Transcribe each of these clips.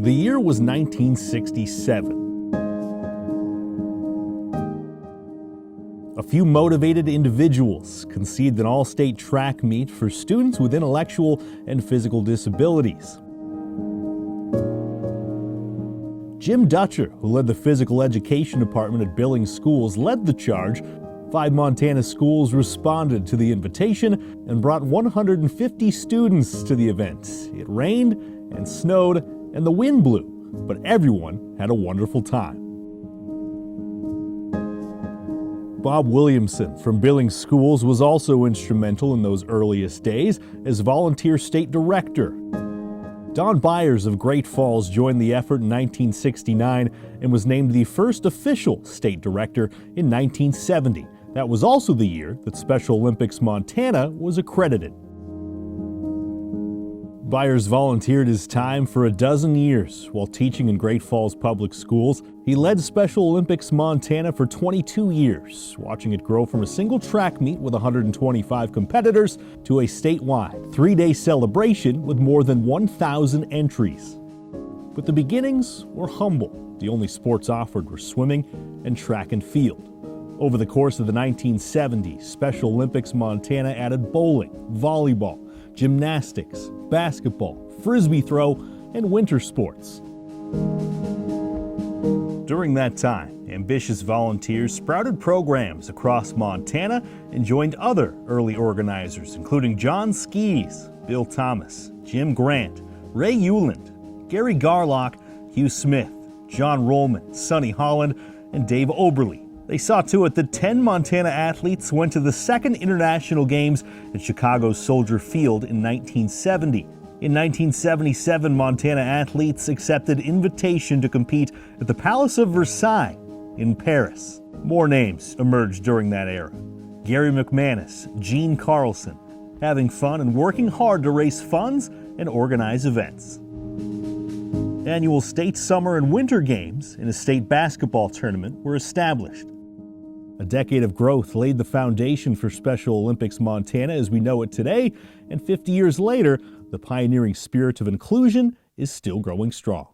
The year was 1967. A few motivated individuals conceived an all-state track meet for students with intellectual and physical disabilities. Jim Dutcher, who led the physical education department at Billings Schools, led the charge. 5 Montana schools responded to the invitation and brought 150 students to the event. It rained and snowed and the wind blew, but everyone had a wonderful time. Bob Williamson from Billings Schools was also instrumental in those earliest days as volunteer state director. Don Byers of Great Falls joined the effort in 1969 and was named the first official state director in 1970. That was also the year that Special Olympics Montana was accredited. Byers volunteered his time for a dozen years while teaching in Great Falls Public Schools. He led Special Olympics Montana for 22 years, watching it grow from a single track meet with 125 competitors to a statewide 3-day celebration with more than 1,000 entries. But the beginnings were humble. The only sports offered were swimming and track and field. Over the course of the 1970s, Special Olympics Montana added bowling, volleyball, gymnastics, basketball, frisbee throw, and winter sports. During that time, ambitious volunteers sprouted programs across Montana and joined other early organizers, including John Skees, Bill Thomas, Jim Grant, Ray Euland, Gary Garlock, Hugh Smith, John Rollman, Sonny Holland, and Dave Oberle. They saw to it that 10 Montana athletes went to the second International Games at Chicago's Soldier Field in 1970. In 1977, Montana athletes accepted invitation to compete at the Palace of Versailles in Paris. More names emerged during that era. Gary McManus, Gene Carlson, having fun and working hard to raise funds and organize events. Annual state summer and winter games in a state basketball tournament were established. A decade of growth laid the foundation for Special Olympics Montana as we know it today, and 50 years later, the pioneering spirit of inclusion is still growing strong.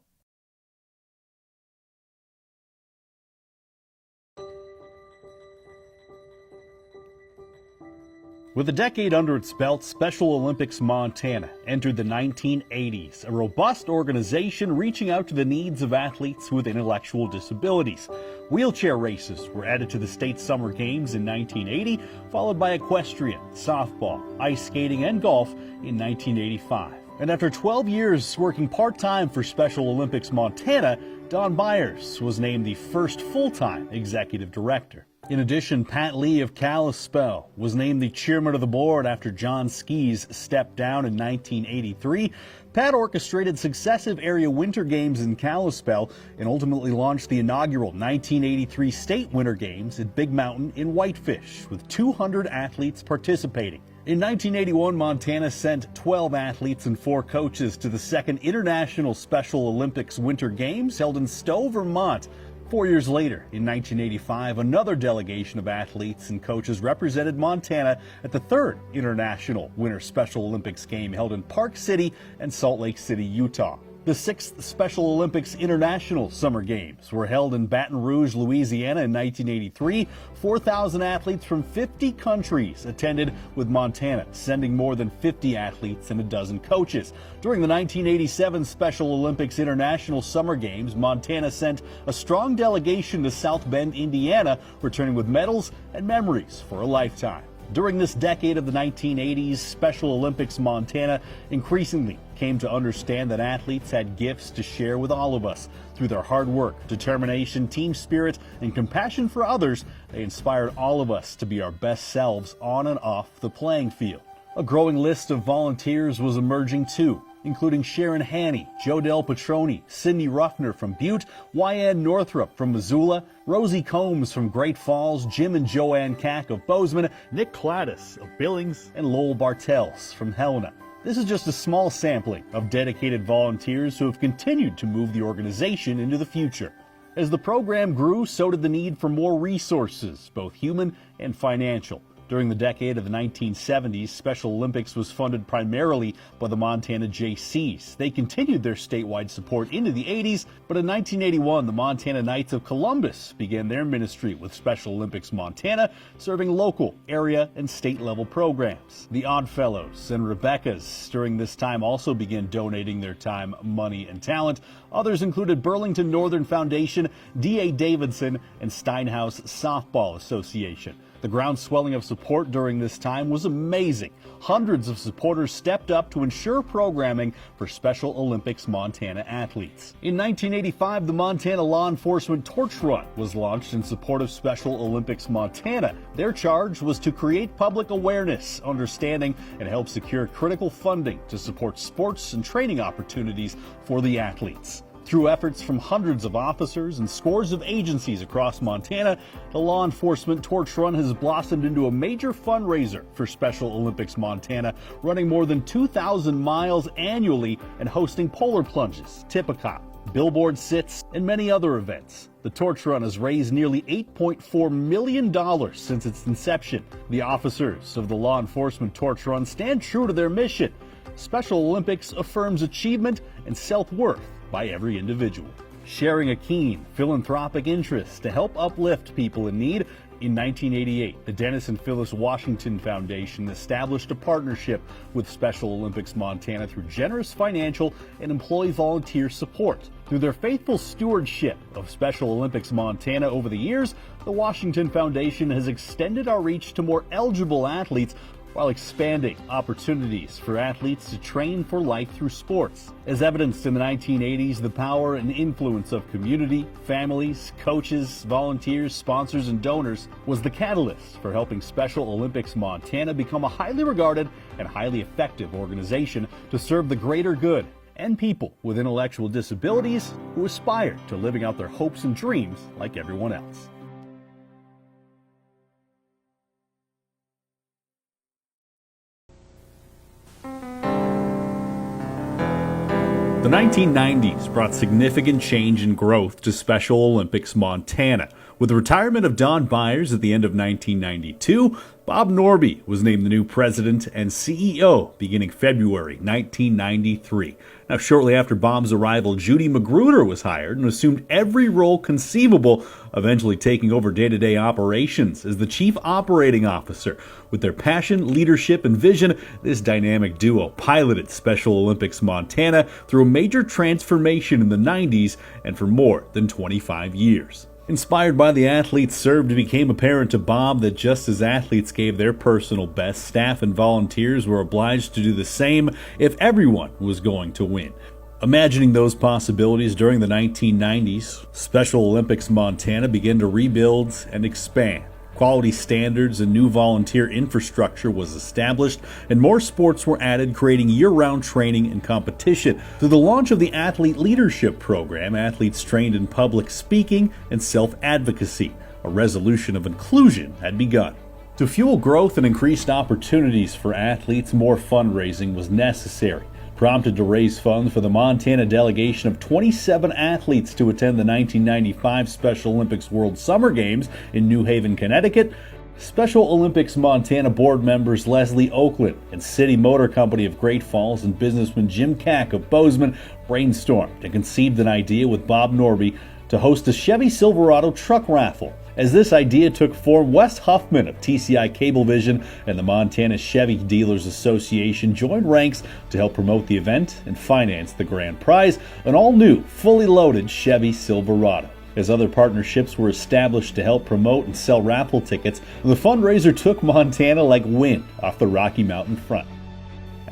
With a decade under its belt, Special Olympics Montana entered the 1980s, a robust organization reaching out to the needs of athletes with intellectual disabilities. Wheelchair races were added to the state summer games in 1980, followed by equestrian, softball, ice skating, and golf in 1985. And after 12 years working part-time for Special Olympics Montana, Don Byers was named the first full-time executive director. In addition, Pat Lee of Kalispell was named the chairman of the board after John Skees stepped down in 1983. Pat orchestrated successive area winter games in Kalispell and ultimately launched the inaugural 1983 state winter games at Big Mountain in Whitefish, with 200 athletes participating. In 1981, Montana sent 12 athletes and 4 coaches to the second International Special Olympics Winter Games held in Stowe, Vermont. 4 years later, in 1985, another delegation of athletes and coaches represented Montana at the third International Winter Special Olympics game held in Park City and Salt Lake City, Utah. The 6th Special Olympics International Summer Games were held in Baton Rouge, Louisiana in 1983. 4,000 athletes from 50 countries attended, with Montana sending more than 50 athletes and a dozen coaches. During the 1987 Special Olympics International Summer Games, Montana sent a strong delegation to South Bend, Indiana, returning with medals and memories for a lifetime. During this decade of the 1980s, Special Olympics Montana increasingly came to understand that athletes had gifts to share with all of us. Through their hard work, determination, team spirit, and compassion for others, they inspired all of us to be our best selves on and off the playing field. A growing list of volunteers was emerging too, including Sharon Haney, Joe Del Petroni, Cindy Ruffner from Butte, Wyann Northrup from Missoula, Rosie Combs from Great Falls, Jim and Joanne Cack of Bozeman, Nick Cladis of Billings, and Lowell Bartels from Helena. This is just a small sampling of dedicated volunteers who have continued to move the organization into the future. As the program grew, so did the need for more resources, both human and financial. During the decade of the 1970s, Special Olympics was funded primarily by the Montana Jaycees. They continued their statewide support into the 80s, but in 1981, the Montana Knights of Columbus began their ministry with Special Olympics Montana, serving local, area, and state-level programs. The Oddfellows and Rebeccas during this time also began donating their time, money, and talent. Others included Burlington Northern Foundation, D.A. Davidson, and Steinhaus Softball Association. The groundswelling of support during this time was amazing. Hundreds of supporters stepped up to ensure programming for Special Olympics Montana athletes. In 1985, the Montana Law Enforcement Torch Run was launched in support of Special Olympics Montana. Their charge was to create public awareness, understanding, and help secure critical funding to support sports and training opportunities for the athletes. Through efforts from hundreds of officers and scores of agencies across Montana, the Law Enforcement Torch Run has blossomed into a major fundraiser for Special Olympics Montana, running more than 2,000 miles annually and hosting polar plunges, Tippecanoe, billboard sits, and many other events. The Torch Run has raised nearly $8.4 million since its inception. The officers of the Law Enforcement Torch Run stand true to their mission. Special Olympics affirms achievement and self-worth by every individual, sharing a keen philanthropic interest to help uplift people in need. In 1988, the Dennis and Phyllis Washington Foundation established a partnership with Special Olympics Montana through generous financial and employee volunteer support. Through their faithful stewardship of Special Olympics Montana over the years, the Washington Foundation has extended our reach to more eligible athletes while expanding opportunities for athletes to train for life through sports. As evidenced in the 1980s, the power and influence of community, families, coaches, volunteers, sponsors, and donors was the catalyst for helping Special Olympics Montana become a highly regarded and highly effective organization to serve the greater good and people with intellectual disabilities who aspire to living out their hopes and dreams like everyone else. The 1990s brought significant change and growth to Special Olympics Montana. With the retirement of Don Byers at the end of 1992, Bob Norby was named the new president and CEO beginning February 1993. Now, shortly after Bob's arrival, Judy Magruder was hired and assumed every role conceivable, eventually taking over day-to-day operations as the chief operating officer. With their passion, leadership, and vision, this dynamic duo piloted Special Olympics Montana through a major transformation in the 90s and for more than 25 years. Inspired by the athletes served, it became apparent to Bob that just as athletes gave their personal best, staff and volunteers were obliged to do the same if everyone was going to win. Imagining those possibilities during the 1990s, Special Olympics Montana began to rebuild and expand. Quality standards and new volunteer infrastructure was established, and more sports were added, creating year-round training and competition. Through the launch of the Athlete Leadership Program, athletes trained in public speaking and self-advocacy. A resolution of inclusion had begun. To fuel growth and increased opportunities for athletes, more fundraising was necessary. Prompted to raise funds for the Montana delegation of 27 athletes to attend the 1995 Special Olympics World Summer Games in New Haven, Connecticut, Special Olympics Montana board members Leslie Oakland and City Motor Company of Great Falls and businessman Jim Cack of Bozeman brainstormed and conceived an idea with Bob Norby to host a Chevy Silverado truck raffle. As this idea took form, Wes Huffman of TCI Cablevision and the Montana Chevy Dealers Association joined ranks to help promote the event and finance the grand prize, an all-new, fully loaded Chevy Silverado. As other partnerships were established to help promote and sell raffle tickets, the fundraiser took Montana like wind off the Rocky Mountain front.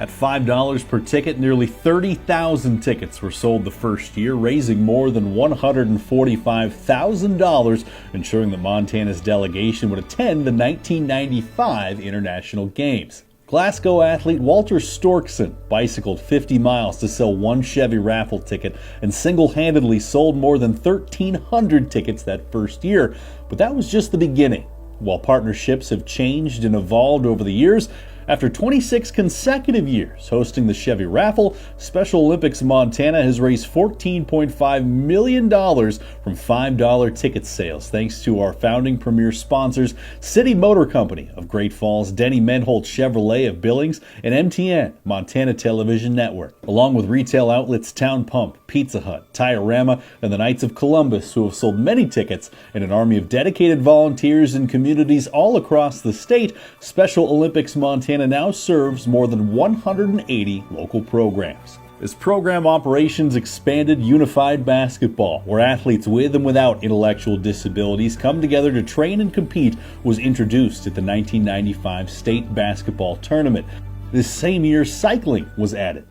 At $5 per ticket, nearly 30,000 tickets were sold the first year, raising more than $145,000, ensuring that Montana's delegation would attend the 1995 International Games. Glasgow athlete Walter Storkson bicycled 50 miles to sell one Chevy raffle ticket and single-handedly sold more than 1,300 tickets that first year. But that was just the beginning. While partnerships have changed and evolved over the years, After 26 consecutive years hosting the Chevy Raffle, Special Olympics Montana has raised $14.5 million from $5 ticket sales, thanks to our founding premier sponsors, City Motor Company of Great Falls, Denny Menholt Chevrolet of Billings, and MTN, Montana Television Network, along with retail outlets Town Pump, Pizza Hut, Tire-Rama, and the Knights of Columbus, who have sold many tickets, and an army of dedicated volunteers in communities all across the state. Special Olympics Montana now serves more than 180 local programs. As program operations expanded, unified basketball, where athletes with and without intellectual disabilities come together to train and compete, was introduced at the 1995 state basketball tournament. This same year, cycling was added.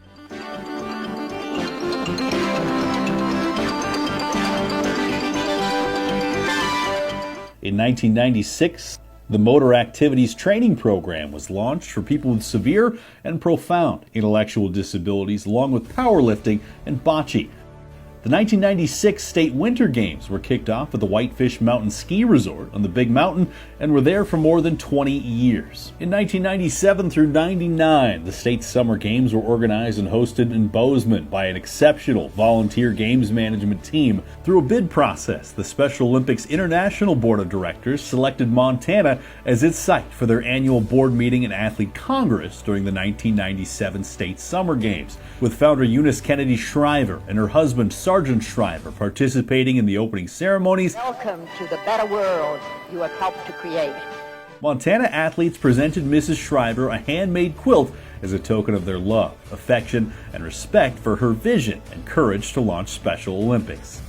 In 1996, the Motor Activities Training Program was launched for people with severe and profound intellectual disabilities, along with powerlifting and bocce. The 1996 State Winter Games were kicked off at the Whitefish Mountain Ski Resort on the Big Mountain and were there for more than 20 years. In 1997 through 99, the State Summer Games were organized and hosted in Bozeman by an exceptional volunteer games management team. Through a bid process, the Special Olympics International Board of Directors selected Montana as its site for their annual board meeting and athlete congress during the 1997 State Summer Games, with founder Eunice Kennedy Shriver and her husband Sergeant Shriver participating in the opening ceremonies. Welcome to the better world you have helped to create. Montana athletes presented Mrs. Shriver a handmade quilt as a token of their love, affection, and respect for her vision and courage to launch Special Olympics.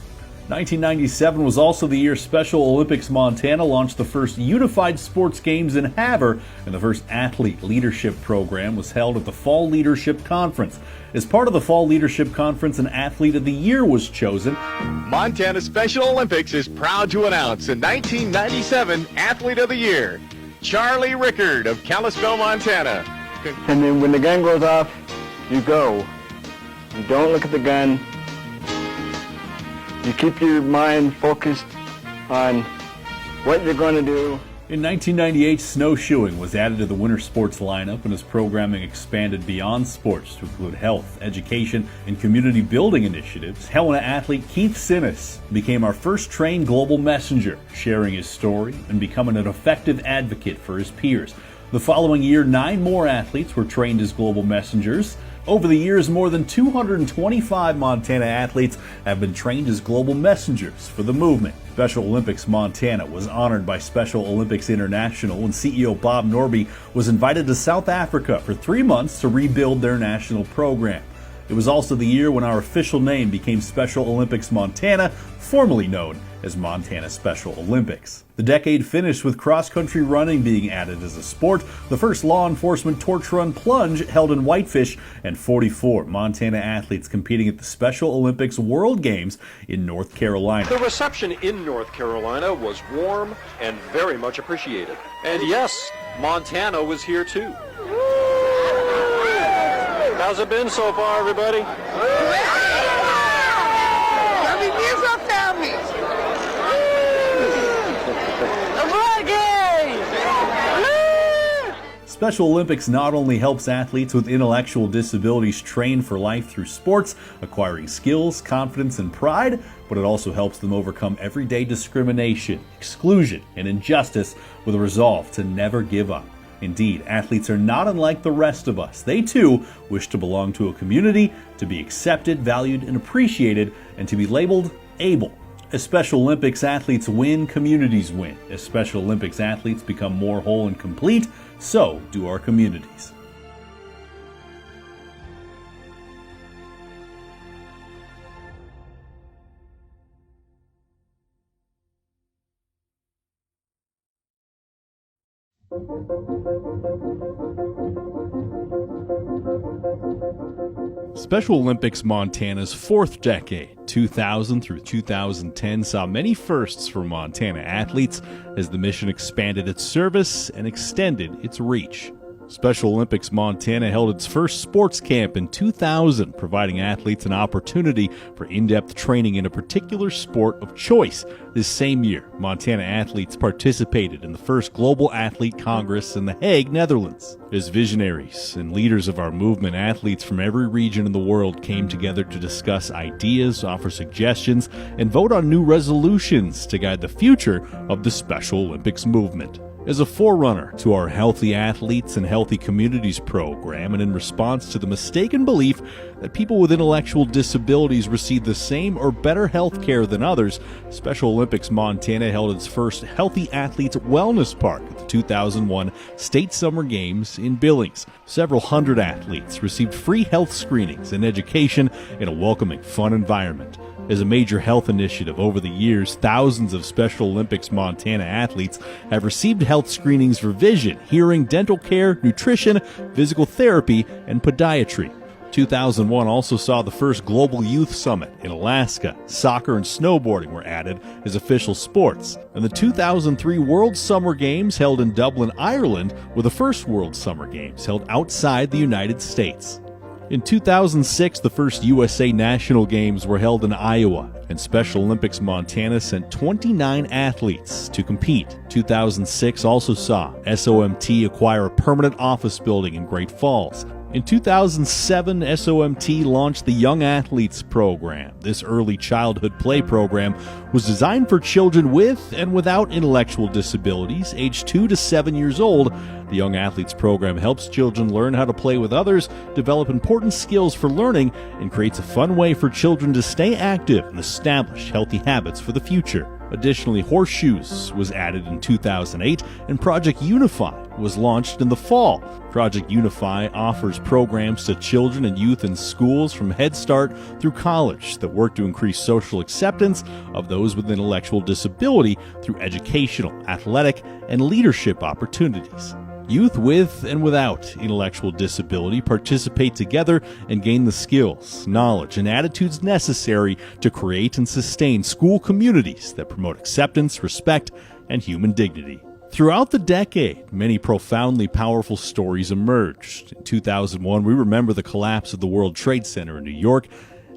1997 was also the year Special Olympics Montana launched the first unified sports games in Havre, and the first athlete leadership program was held at the Fall Leadership Conference. As part of the Fall Leadership Conference, an Athlete of the Year was chosen. Montana Special Olympics is proud to announce in 1997 Athlete of the Year, Charlie Rickard of Kalispell, Montana. And then when the gun goes off, you go. You don't look at the gun. You keep your mind focused on what you're going to do. In 1998, snowshoeing was added to the winter sports lineup, and as programming expanded beyond sports to include health, education, and community building initiatives, Helena athlete Keith Sinnis became our first trained global messenger, sharing his story and becoming an effective advocate for his peers. The following year, 9 more athletes were trained as global messengers. Over the years, more than 225 Montana athletes have been trained as global messengers for the movement. Special Olympics Montana was honored by Special Olympics International when CEO Bob Norby was invited to South Africa for 3 months to rebuild their national program. It was also the year when our official name became Special Olympics Montana, formerly known as Montana Special Olympics. The decade finished with cross-country running being added as a sport, the first law enforcement torch run plunge held in Whitefish, and 44 Montana athletes competing at the Special Olympics World Games in North Carolina. The reception in North Carolina was warm and very much appreciated. And yes, Montana was here too. How's it been so far, everybody? Special Olympics not only helps athletes with intellectual disabilities train for life through sports, acquiring skills, confidence, and pride, but it also helps them overcome everyday discrimination, exclusion, and injustice with a resolve to never give up. Indeed, athletes are not unlike the rest of us. They too wish to belong to a community, to be accepted, valued, and appreciated, and to be labeled able. As Special Olympics athletes win, communities win. As Special Olympics athletes become more whole and complete, so do our communities. Special Olympics Montana's fourth decade, 2000 through 2010, saw many firsts for Montana athletes as the mission expanded its service and extended its reach. Special Olympics Montana held its first sports camp in 2000, providing athletes an opportunity for in-depth training in a particular sport of choice. This same year, Montana athletes participated in the first Global Athlete Congress in The Hague, Netherlands. As visionaries and leaders of our movement, athletes from every region in the world came together to discuss ideas, offer suggestions, and vote on new resolutions to guide the future of the Special Olympics movement. As a forerunner to our Healthy Athletes and Healthy Communities program, and in response to the mistaken belief that people with intellectual disabilities receive the same or better health care than others, Special Olympics Montana held its first Healthy Athletes Wellness Park at the 2001 State Summer Games in Billings. Several hundred athletes received free health screenings and education in a welcoming, fun environment. As a major health initiative over the years, thousands of Special Olympics Montana athletes have received health screenings for vision, hearing, dental care, nutrition, physical therapy, and podiatry. 2001 also saw the first Global Youth Summit in Alaska. Soccer and snowboarding were added as official sports. And the 2003 World Summer Games held in Dublin, Ireland, were the first World Summer Games held outside the United States. In 2006, the first USA National Games were held in Iowa, and Special Olympics Montana sent 29 athletes to compete. 2006 also saw SOMT acquire a permanent office building in Great Falls. In 2007, SOMT launched the Young Athletes Program. This early childhood play program was designed for children with and without intellectual disabilities, aged 2 to 7 years old. The Young Athletes Program helps children learn how to play with others, develop important skills for learning, and creates a fun way for children to stay active and establish healthy habits for the future. Additionally, Horseshoes was added in 2008, and Project Unify was launched in the fall. Project Unify offers programs to children and youth in schools from Head Start through college that work to increase social acceptance of those with intellectual disability through educational, athletic, and leadership opportunities. Youth with and without intellectual disability participate together and gain the skills, knowledge, and attitudes necessary to create and sustain school communities that promote acceptance, respect, and human dignity. Throughout the decade, many profoundly powerful stories emerged. In 2001, we remember the collapse of the World Trade Center in New York.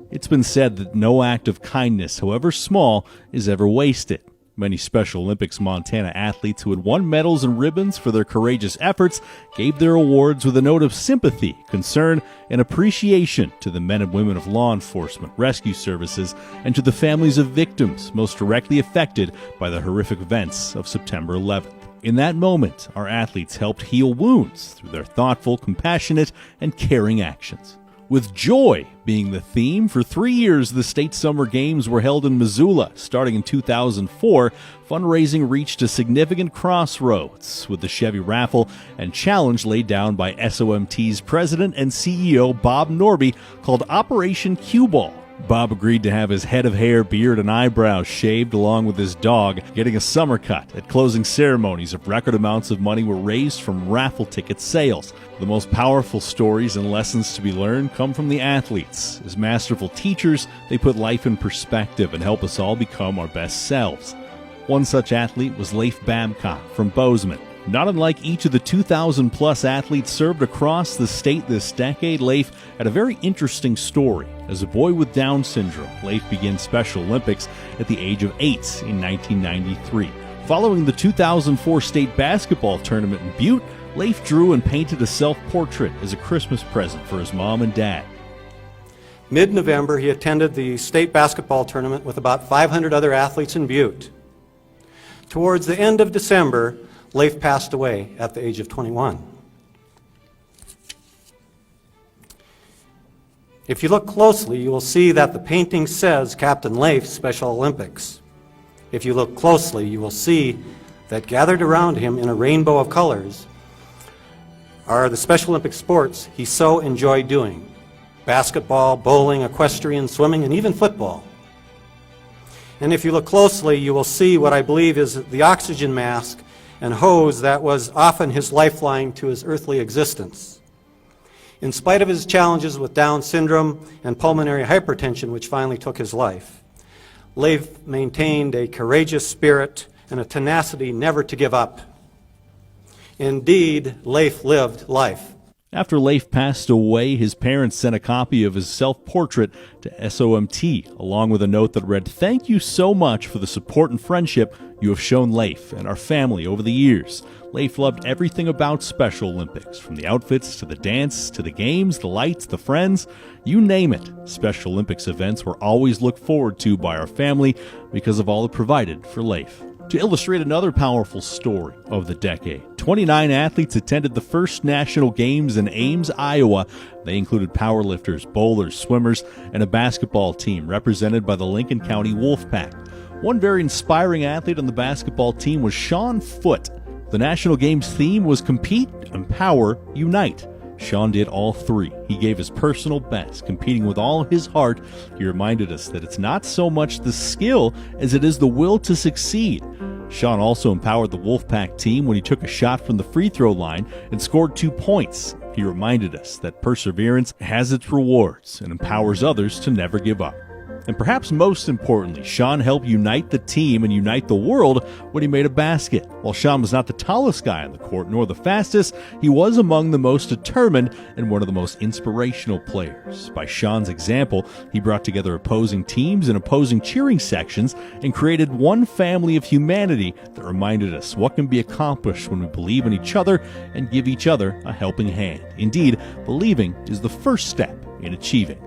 It's been said that no act of kindness, however small, is ever wasted. Many Special Olympics Montana athletes who had won medals and ribbons for their courageous efforts gave their awards with a note of sympathy, concern, and appreciation to the men and women of law enforcement, rescue services, and to the families of victims most directly affected by the horrific events of September 11th. In that moment, our athletes helped heal wounds through their thoughtful, compassionate, and caring actions. With joy being the theme, for 3 years the State Summer Games were held in Missoula. Starting in 2004, fundraising reached a significant crossroads with the Chevy Raffle and challenge laid down by SOMT's president and CEO Bob Norby called Operation Cue Ball. Bob agreed to have his head of hair, beard, and eyebrows shaved along with his dog, getting a summer cut. At closing ceremonies, record amounts of money were raised from raffle ticket sales. The most powerful stories and lessons to be learned come from the athletes. As masterful teachers, they put life in perspective and help us all become our best selves. One such athlete was Leif Babcock from Bozeman. Not unlike each of the 2,000-plus athletes served across the state this decade, Leif had a very interesting story. As a boy with Down syndrome, Leif began Special Olympics at the age of 8 in 1993. Following the 2004 state basketball tournament in Butte, Leif drew and painted a self-portrait as a Christmas present for his mom and dad. Mid-November, he attended the state basketball tournament with about 500 other athletes in Butte. Towards the end of December, Leif passed away at the age of 21. If you look closely, you will see that the painting says Captain Leif Special Olympics. If you look closely, you will see that gathered around him in a rainbow of colors are the Special Olympic sports he so enjoyed doing: basketball, bowling, equestrian, swimming, and even football. And if you look closely, you will see what I believe is the oxygen mask and hose that was often his lifeline to his earthly existence. In spite of his challenges with Down syndrome and pulmonary hypertension, which finally took his life, Leif maintained a courageous spirit and a tenacity never to give up. Indeed, Leif lived life. After Leif passed away, his parents sent a copy of his self-portrait to SOMT, along with a note that read, "Thank you so much for the support and friendship you have shown Leif and our family over the years. Leif loved everything about Special Olympics, from the outfits to the dance to the games, the lights, the friends, you name it. Special Olympics events were always looked forward to by our family because of all it provided for Leif." To illustrate another powerful story of the decade, 29 athletes attended the first national games in Ames, Iowa. They included powerlifters, bowlers, swimmers, and a basketball team represented by the Lincoln County Wolfpack. One very inspiring athlete on the basketball team was Sean Foote. The national games theme was Compete, Empower, Unite. Sean did all three. He gave his personal best, competing with all his heart. He reminded us that it's not so much the skill as it is the will to succeed. Sean also empowered the Wolfpack team when he took a shot from the free throw line and scored 2 points. He reminded us that perseverance has its rewards and empowers others to never give up. And perhaps most importantly, Sean helped unite the team and unite the world when he made a basket. While Sean was not the tallest guy on the court nor the fastest, he was among the most determined and one of the most inspirational players. By Sean's example, he brought together opposing teams and opposing cheering sections and created one family of humanity that reminded us what can be accomplished when we believe in each other and give each other a helping hand. Indeed, believing is the first step in achieving.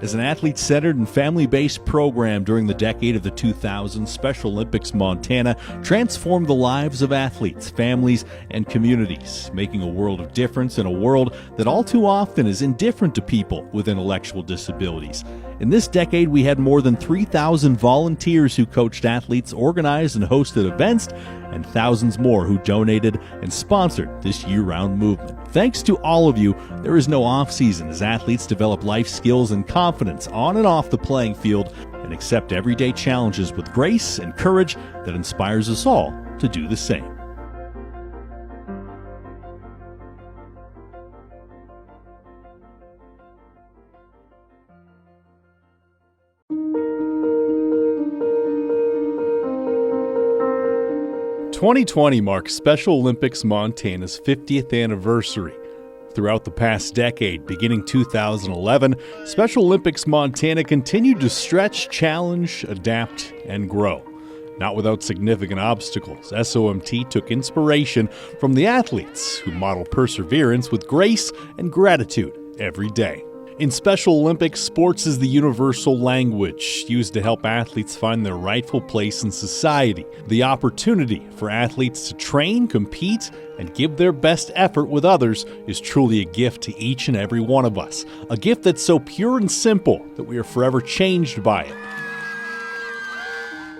As an athlete-centered and family-based program during the decade of the 2000s, Special Olympics Montana transformed the lives of athletes, families, and communities, making a world of difference in a world that all too often is indifferent to people with intellectual disabilities. In this decade, we had more than 3,000 volunteers who coached athletes, organized and hosted events, and thousands more who donated and sponsored this year-round movement. Thanks to all of you, there is no off-season as athletes develop life skills and confidence on and off the playing field and accept everyday challenges with grace and courage that inspires us all to do the same. "2020 marks Special Olympics Montana's 50th anniversary. Throughout the past decade, beginning 2011, Special Olympics Montana continued to stretch, challenge, adapt, and grow. Not without significant obstacles, SOMT took inspiration from the athletes who model perseverance with grace and gratitude every day. In Special Olympics, sports is the universal language used to help athletes find their rightful place in society. The opportunity for athletes to train, compete, and give their best effort with others is truly a gift to each and every one of us. A gift that's so pure and simple that we are forever changed by it.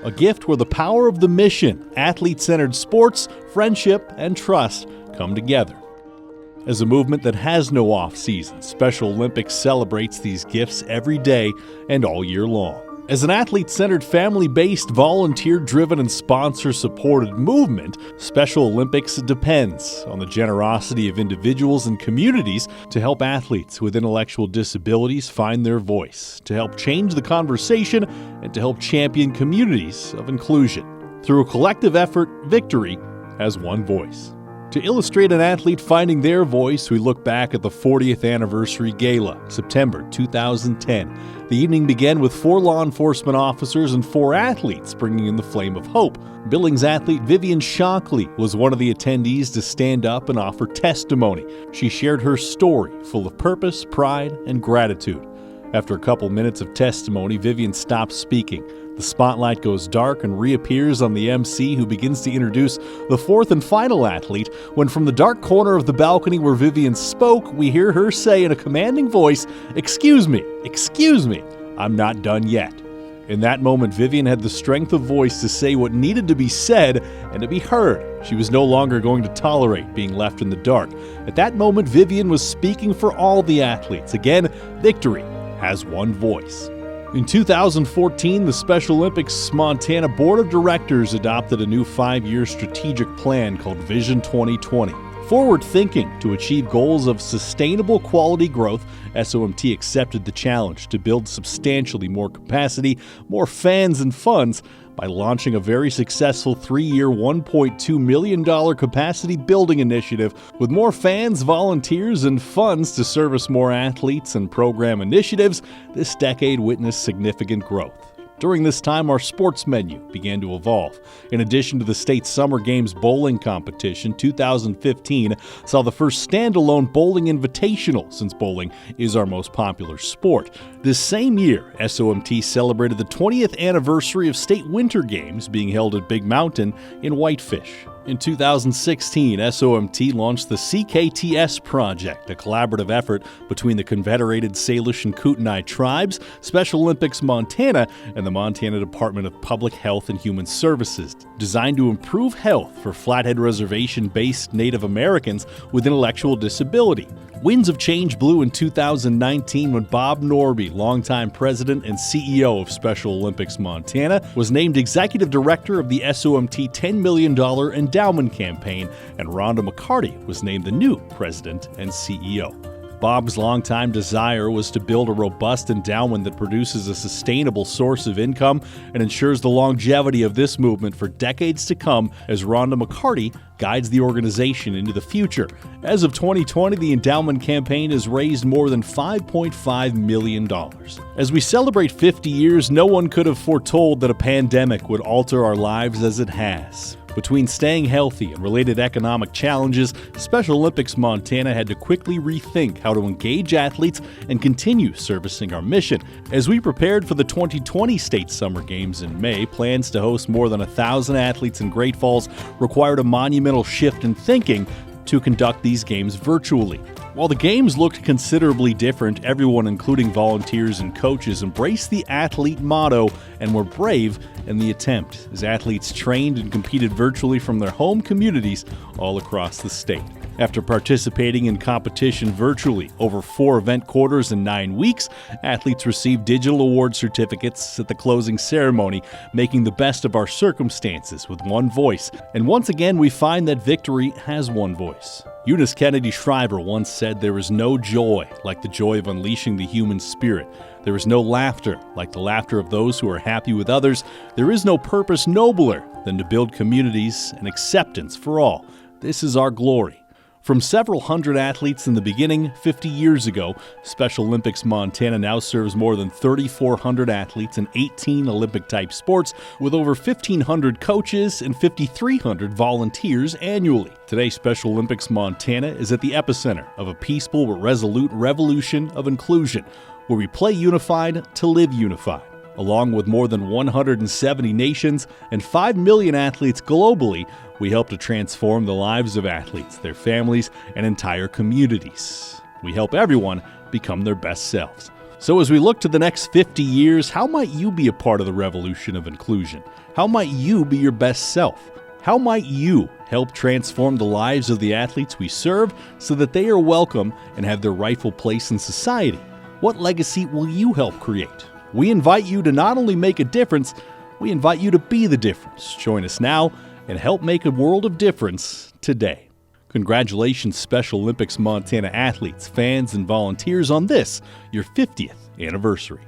A gift where the power of the mission, athlete-centered sports, friendship, and trust come together. As a movement that has no off-season, Special Olympics celebrates these gifts every day and all year long. As an athlete-centered, family-based, volunteer-driven, and sponsor-supported movement, Special Olympics depends on the generosity of individuals and communities to help athletes with intellectual disabilities find their voice, to help change the conversation, and to help champion communities of inclusion. Through a collective effort, victory has one voice. To illustrate an athlete finding their voice, we look back at the 40th anniversary gala, September 2010. The evening began with 4 law enforcement officers and 4 athletes bringing in the flame of hope. Billings athlete Vivian Shockley was one of the attendees to stand up and offer testimony. She shared her story, full of purpose, pride, and gratitude. After a couple minutes of testimony, Vivian stops speaking. The spotlight goes dark and reappears on the MC, who begins to introduce the 4th and final athlete, when from the dark corner of the balcony where Vivian spoke, we hear her say in a commanding voice, excuse me, I'm not done yet." In that moment, Vivian had the strength of voice to say what needed to be said and to be heard. She was no longer going to tolerate being left in the dark. At that moment, Vivian was speaking for all the athletes. Again, victory has one voice. In 2014, the Special Olympics Montana Board of Directors adopted a new 5-year strategic plan called Vision 2020. Forward thinking to achieve goals of sustainable quality growth, SOMT accepted the challenge to build substantially more capacity, more fans and funds by launching a very successful 3-year, $1.2 million capacity building initiative. With more fans, volunteers, and funds to service more athletes and program initiatives, this decade witnessed significant growth. During this time, our sports menu began to evolve. In addition to the state Summer Games bowling competition, 2015 saw the first standalone bowling invitational, since bowling is our most popular sport. This same year, SOMT celebrated the 20th anniversary of state winter games being held at Big Mountain in Whitefish. In 2016, SOMT launched the CKTS Project, a collaborative effort between the Confederated Salish and Kootenai tribes, Special Olympics Montana, and the Montana Department of Public Health and Human Services, designed to improve health for Flathead Reservation-based Native Americans with intellectual disability. Winds of change blew in 2019 when Bob Norby, longtime president and CEO of Special Olympics Montana, was named executive director of the SOMT $10 million endowment campaign, and Rhonda McCarty was named the new president and CEO. Bob's longtime desire was to build a robust endowment that produces a sustainable source of income and ensures the longevity of this movement for decades to come, as Rhonda McCarty guides the organization into the future. As of 2020, the endowment campaign has raised more than $5.5 million. As we celebrate 50 years, no one could have foretold that a pandemic would alter our lives as it has. Between staying healthy and related economic challenges, Special Olympics Montana had to quickly rethink how to engage athletes and continue servicing our mission. As we prepared for the 2020 State Summer Games in May, plans to host more than 1,000 athletes in Great Falls required a monumental shift in thinking to conduct these games virtually. While the games looked considerably different, everyone, including volunteers and coaches, embraced the athlete motto and were brave in the attempt, as athletes trained and competed virtually from their home communities all across the state. After participating in competition virtually over 4 event quarters and 9 weeks, athletes received digital award certificates at the closing ceremony, making the best of our circumstances with one voice. And once again, we find that victory has one voice. Eunice Kennedy Shriver once said, "There is no joy like the joy of unleashing the human spirit. There is no laughter like the laughter of those who are happy with others. There is no purpose nobler than to build communities and acceptance for all. This is our glory." From several hundred athletes in the beginning 50 years ago, Special Olympics Montana now serves more than 3,400 athletes in 18 Olympic-type sports, with over 1,500 coaches and 5,300 volunteers annually. Today, Special Olympics Montana is at the epicenter of a peaceful but resolute revolution of inclusion, where we play unified to live unified. Along with more than 170 nations and 5 million athletes globally, we help to transform the lives of athletes, their families, and entire communities. We help everyone become their best selves. So as we look to the next 50 years, how might you be a part of the revolution of inclusion? How might you be your best self? How might you help transform the lives of the athletes we serve so that they are welcome and have their rightful place in society? What legacy will you help create? We invite you to not only make a difference, we invite you to be the difference. Join us now and help make a world of difference today. Congratulations, Special Olympics Montana athletes, fans, and volunteers on this, your 50th anniversary.